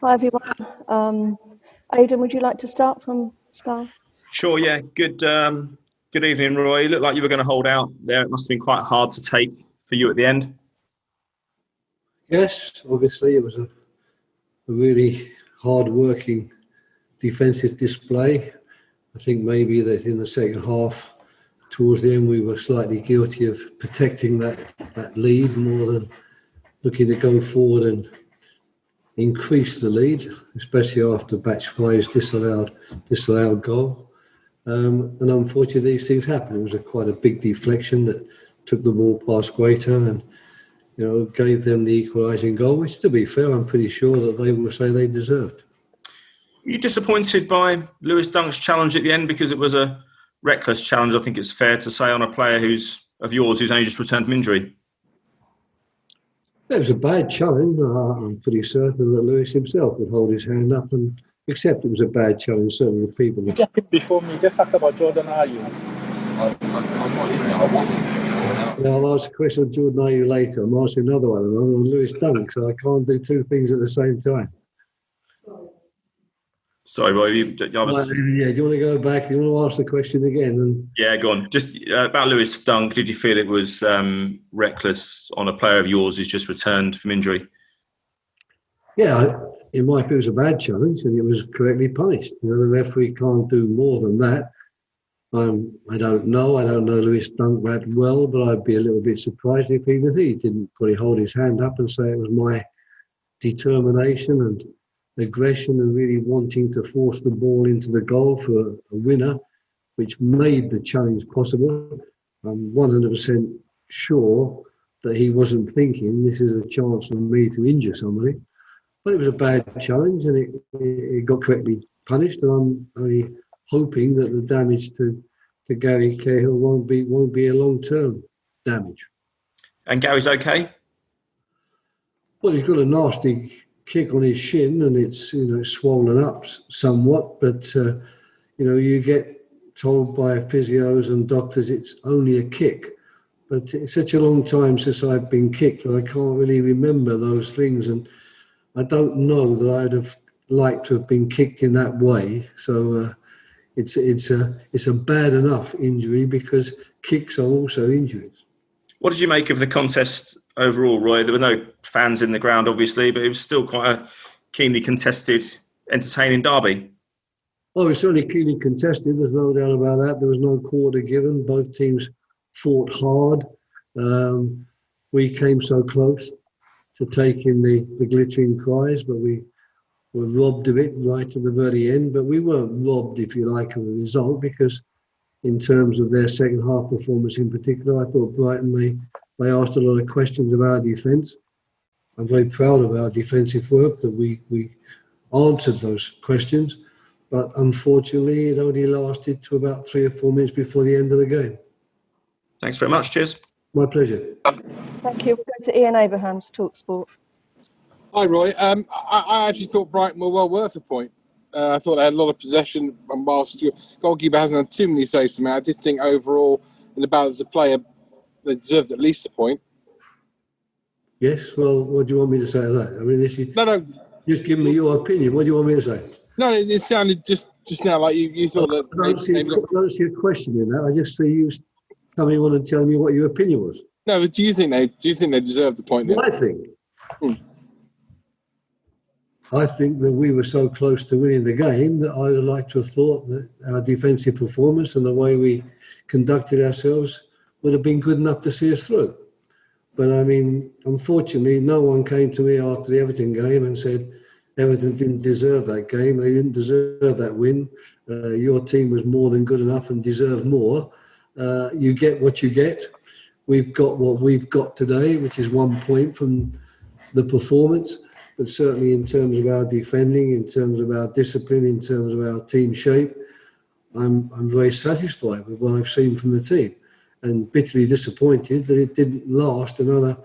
Hi everyone. Aidan, would you like to start from Sky? Sure, yeah. Good evening, Roy. You looked like you were going to hold out there. It must have been quite hard to take for you at the end. Yes, obviously it was a really hard-working defensive display. I think maybe that in the second half, towards the end, we were slightly guilty of protecting that lead more than looking to go forward and increase the lead, especially after Batshuayi's disallowed goal. And unfortunately, these things happen. It was quite a big deflection that took the ball past Guaita and gave them the equalising goal, which, to be fair, I'm pretty sure that they will say they deserved. Were you disappointed by Lewis Dunk's challenge at the end because it was a reckless challenge? I think it's fair to say on a player who's only just returned from injury. It was a bad challenge. I'm pretty certain that Lewis himself would hold his hand up and accept it was a bad challenge. Certainly, the people. Before me, just talked about Jordan Ayew. I'm not in there. I wasn't. I'll ask a question of Jordan Ayew later. I'm asking another one on Lewis Dunk, so I can't do two things at the same time. Sorry, Roy. Yeah, do you want to go back? You want to ask the question again? Yeah, go on. Just about Lewis Dunk, did you feel it was reckless on a player of yours who's just returned from injury? Yeah, in my view, it was a bad challenge and it was correctly punished. The referee can't do more than that. I don't know Lewis Dunk that well, but I'd be a little bit surprised if even he didn't probably hold his hand up and say it was my determination and aggression and really wanting to force the ball into the goal for a winner, which made the challenge possible. I'm 100% sure that he wasn't thinking this is a chance for me to injure somebody. But it was a bad challenge and it got correctly punished, and I'm only hoping that the damage to Gary Cahill won't be a long-term damage. And Gary's okay? Well, he's got a nasty kick on his shin and it's swollen up somewhat, but you get told by physios and doctors it's only a kick. But it's such a long time since I've been kicked that I can't really remember those things, and I don't know that I'd have liked to have been kicked in that way. So it's a bad enough injury because kicks are also injuries. What did you make of the contest overall, Roy? There were no fans in the ground, obviously, but it was still quite a keenly contested, entertaining derby. Oh, it was certainly keenly contested. There's no doubt about that. There was no quarter given. Both teams fought hard. We came so close to taking the glittering prize, but we were robbed of it right at the very end. But we weren't robbed, if you like, of the result, because in terms of their second half performance in particular, I thought Brighton, they asked a lot of questions of our defence. I'm very proud of our defensive work, that we answered those questions. But unfortunately, it only lasted to about 3 or 4 minutes before the end of the game. Thanks very much. Cheers. My pleasure. Thank you. We'll go to Ian Abrahams, TalkSport. Hi, Roy. I actually thought Brighton were well worth a point. I thought they had a lot of possession, and whilst your goalkeeper hasn't had too many saves to me, I did think overall, in the balance of player, they deserved at least a point. Yes, well, what do you want me to say to that? I mean, No. Just give me your opinion. What do you want me to say? No, it sounded just now like you thought that... I don't see a question in that. I just see you coming on and telling me what your opinion was. No, but do you think they deserved the point? What I think? I think that we were so close to winning the game that I would like to have thought that our defensive performance and the way we conducted ourselves would have been good enough to see us through. But I mean, unfortunately, no one came to me after the Everton game and said Everton didn't deserve that game. They didn't deserve that win. Your team was more than good enough and deserved more. You get what you get. We've got what we've got today, which is 1 point from the performance. But certainly in terms of our defending, in terms of our discipline, in terms of our team shape, I'm very satisfied with what I've seen from the team, and bitterly disappointed that it didn't last another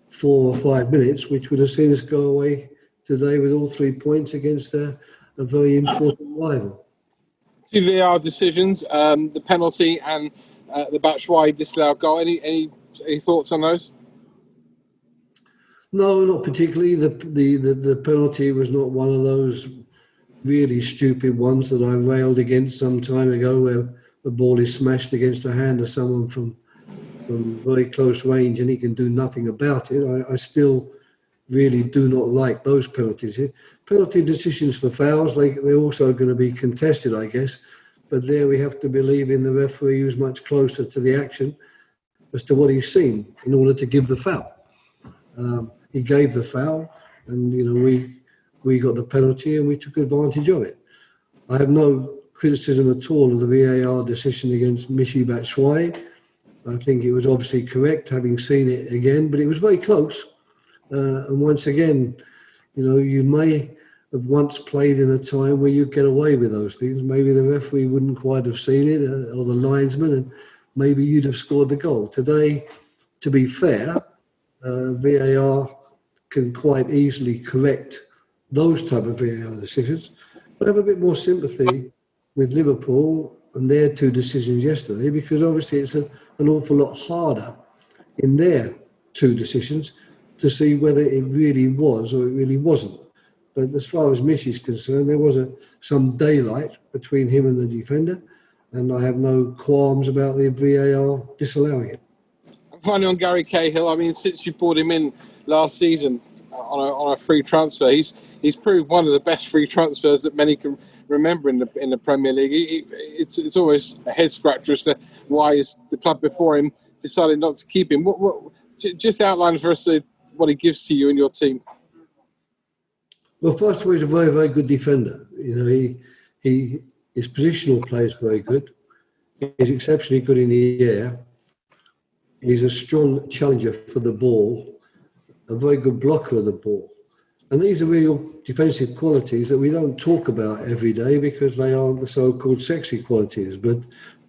4 or 5 minutes, which would have seen us go away today with all 3 points against a very important rival. 2 VAR decisions, the penalty and the Batshuayi disallowed goal. Any thoughts on those? No, not particularly. The penalty was not one of those really stupid ones that I railed against some time ago, where the ball is smashed against the hand of someone from very close range and he can do nothing about it. I still really do not like those penalties. Penalty decisions for fouls, they're also going to be contested, I guess. But there we have to believe in the referee, who's much closer to the action as to what he's seen in order to give the foul. He gave the foul, and we got the penalty and we took advantage of it. I have no criticism at all of the VAR decision against Michy Batshuayi. I think it was obviously correct, having seen it again, but it was very close. And once again, you may have once played in a time where you get away with those things. Maybe the referee wouldn't quite have seen it, or the linesman, and maybe you'd have scored the goal. Today, to be fair, VAR can quite easily correct those type of VAR decisions. But I have a bit more sympathy with Liverpool and their two decisions yesterday, because obviously it's an awful lot harder in their two decisions to see whether it really was or it really wasn't. But as far as Mish is concerned, there was some daylight between him and the defender, and I have no qualms about the VAR disallowing it. Finally, on Gary Cahill, I mean, since you brought him in last season on a free transfer, he's proved one of the best free transfers that many can remember in the Premier League. It's always a head scratcher as to why the club before him decided not to keep him. Just outline for us what he gives to you and your team. Well, first of all, he's a very, very good defender. His positional play is very good. He's exceptionally good in the air. He's a strong challenger for the ball, a very good blocker of the ball. And these are real defensive qualities that we don't talk about every day, because they aren't the so-called sexy qualities, but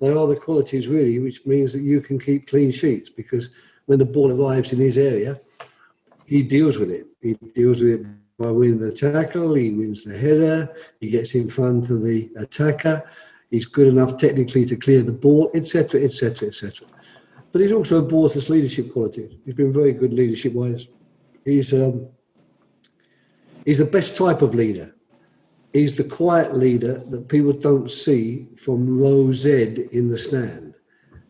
they are the qualities really, which means that you can keep clean sheets, because when the ball arrives in his area, he deals with it. He deals with it by winning the tackle, he wins the header, he gets in front of the attacker, he's good enough technically to clear the ball, etc., etc., etc. But he's also brought us leadership qualities. He's been very good leadership-wise. He's the best type of leader. He's the quiet leader that people don't see from row Z in the stand.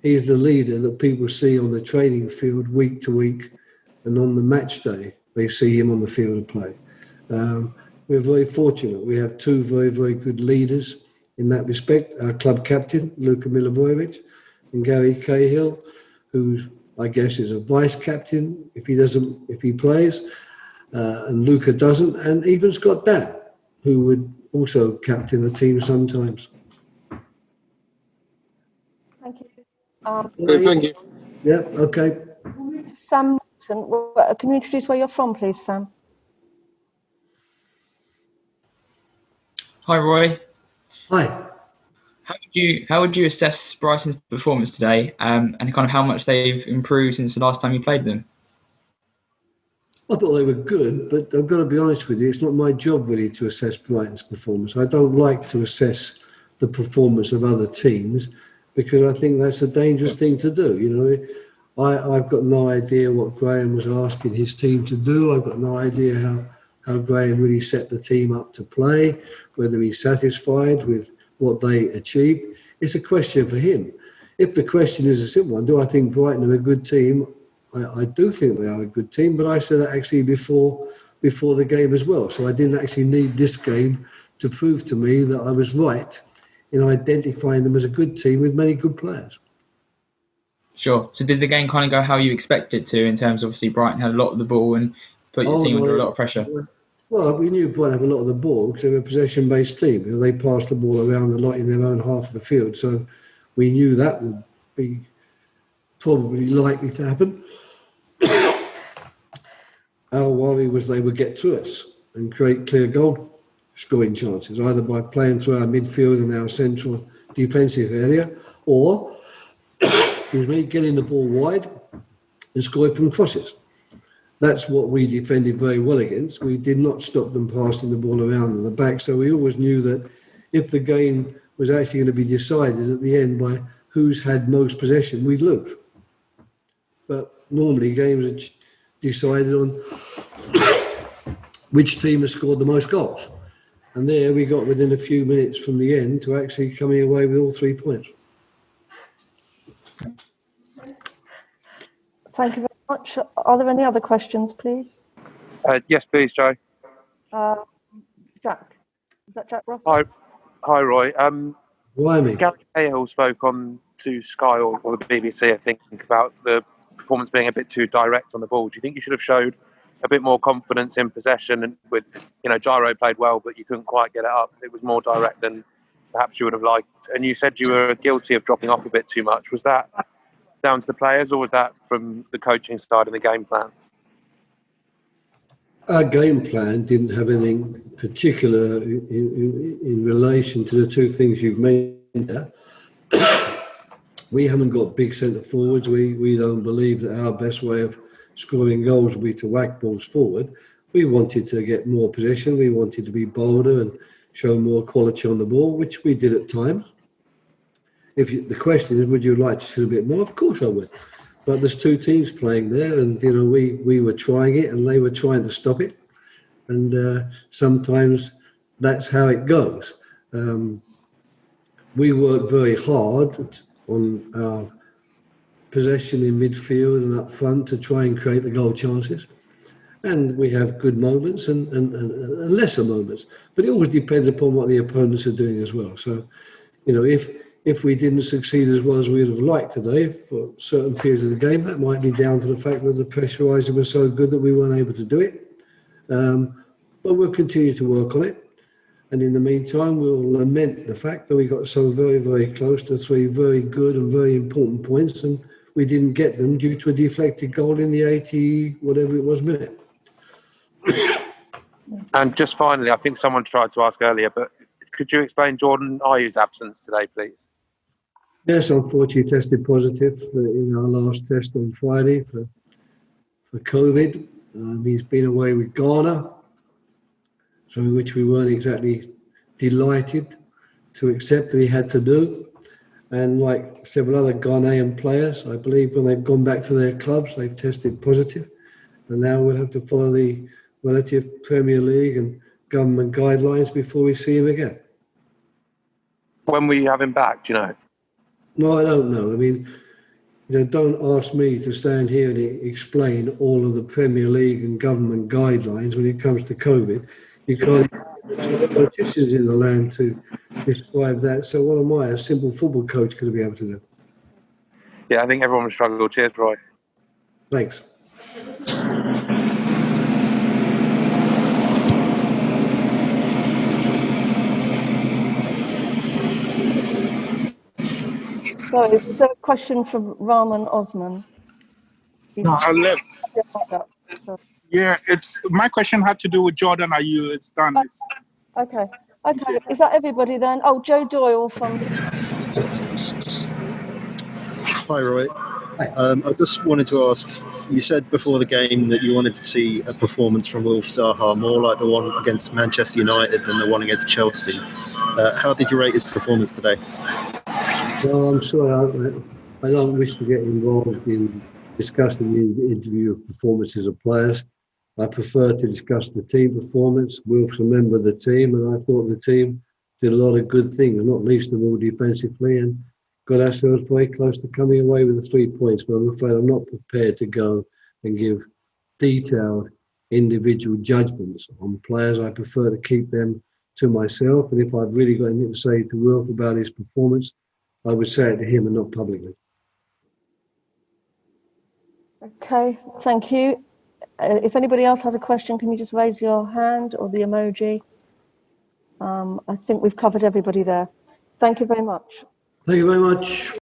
He's the leader that people see on the training field week to week, and on the match day, they see him on the field of play. We're very fortunate. We have two very, very good leaders in that respect. Our club captain, Luka Milivojevic, and Gary Cahill, who I guess is a vice captain if he plays, and Luka doesn't, and even Scott Dan, who would also captain the team sometimes. Thank you. Thank you. Yeah, okay. Sam, can you introduce where you're from, please, Sam? Hi, Roy. Hi. How would you assess Brighton's performance today, and kind of how much they've improved since the last time you played them? I thought they were good, but I've got to be honest with you, it's not my job really to assess Brighton's performance. I don't like to assess the performance of other teams, because I think that's a dangerous thing to do. I've got no idea what Graham was asking his team to do. I've got no idea how Graham really set the team up to play, whether he's satisfied with what they achieved. It's a question for him. If the question is a simple one, do I think Brighton are a good team? I do think they are a good team, but I said that actually before the game as well. So I didn't actually need this game to prove to me that I was right in identifying them as a good team with many good players. Sure. So did the game kind of go how you expected it to, in terms of obviously Brighton had a lot of the ball and put your team under a lot of pressure? Well, we knew Brighton had a lot of the ball because they were a possession-based team. They passed the ball around a lot in their own half of the field. So we knew that would be probably likely to happen. Our worry was they would get through us and create clear goal scoring chances, either by playing through our midfield and our central defensive area, or getting the ball wide and scoring from crosses. That's what we defended very well against. We did not stop them passing the ball around in the back, so we always knew that if the game was actually going to be decided at the end by who's had most possession, we'd lose. But normally games are decided on which team has scored the most goals. And there we got within a few minutes from the end to actually coming away with all 3 points. Thank you very much. Are there any other questions, please? Yes, please, Joe. Jack. Is that Jack Ross? Hi, Roy. Blimey. Gary Cahill spoke on to Sky or the BBC, I think, about the performance being a bit too direct on the ball. Do you think you should have showed a bit more confidence in possession? And with, Gyro played well, but you couldn't quite get it up. It was more direct than perhaps you would have liked. And you said you were guilty of dropping off a bit too much. Was that down to the players, or was that from the coaching side and the game plan? Our game plan didn't have anything particular in relation to the two things you've mentioned there. We haven't got big centre forwards. We don't believe that our best way of scoring goals will be to whack balls forward. We wanted to get more possession. We wanted to be bolder and show more quality on the ball, which we did at times. The question is, would you like to shoot a bit more? Of course I would. But there's two teams playing there, and we were trying it, and they were trying to stop it. And sometimes that's how it goes. We work very hard on our possession in midfield and up front to try and create the goal chances. And we have good moments and lesser moments. But it always depends upon what the opponents are doing as well. So, if we didn't succeed as well as we would have liked today for certain periods of the game, that might be down to the fact that the pressurising was so good that we weren't able to do it. But we'll continue to work on it. And in the meantime, we'll lament the fact that we got so very, very close to 3 very good and very important points, and we didn't get them due to a deflected goal in the 80, whatever it was, minute. And just finally, I think someone tried to ask earlier, but could you explain Jordan Ayew's absence today, please? Yes, unfortunately tested positive in our last test on Friday for COVID. He's been away with Ghana, so which we weren't exactly delighted to accept that he had to do. And like several other Ghanaian players, I believe when they've gone back to their clubs, they've tested positive. And now we'll have to follow the relative Premier League and government guidelines before we see him again. When will you have him back, do you know? No, I don't know. I mean, don't ask me to stand here and explain all of the Premier League and government guidelines when it comes to COVID. You can't get politicians in the land to describe that. So what am I, a simple football coach, going to be able to do? Yeah, I think everyone will struggle. Cheers, Roy. Thanks. So, is there a question from Rahman Osman? No, I left. Yeah, my question had to do with Jordan Ayew. It's done. Okay. Is that everybody then? Oh, Joe Doyle from. Hi, Roy. I just wanted to ask, you said before the game that you wanted to see a performance from Will Starhar more like the one against Manchester United than the one against Chelsea. How did you rate his performance today? Well, I'm sorry, I don't wish to get involved in discussing the individual performances of players. I prefer to discuss the team performance. Will's a member of the team, and I thought the team did a lot of good things, not least of all defensively, and got ourselves very close to coming away with the 3 points. But I'm afraid I'm not prepared to go and give detailed individual judgments on players. I prefer to keep them to myself, and if I've really got anything to say to Will about his performance, I would say it to him and not publicly. Okay, thank you. If anybody else has a question, can you just raise your hand or the emoji? I think we've covered everybody there. Thank you very much. Thank you very much.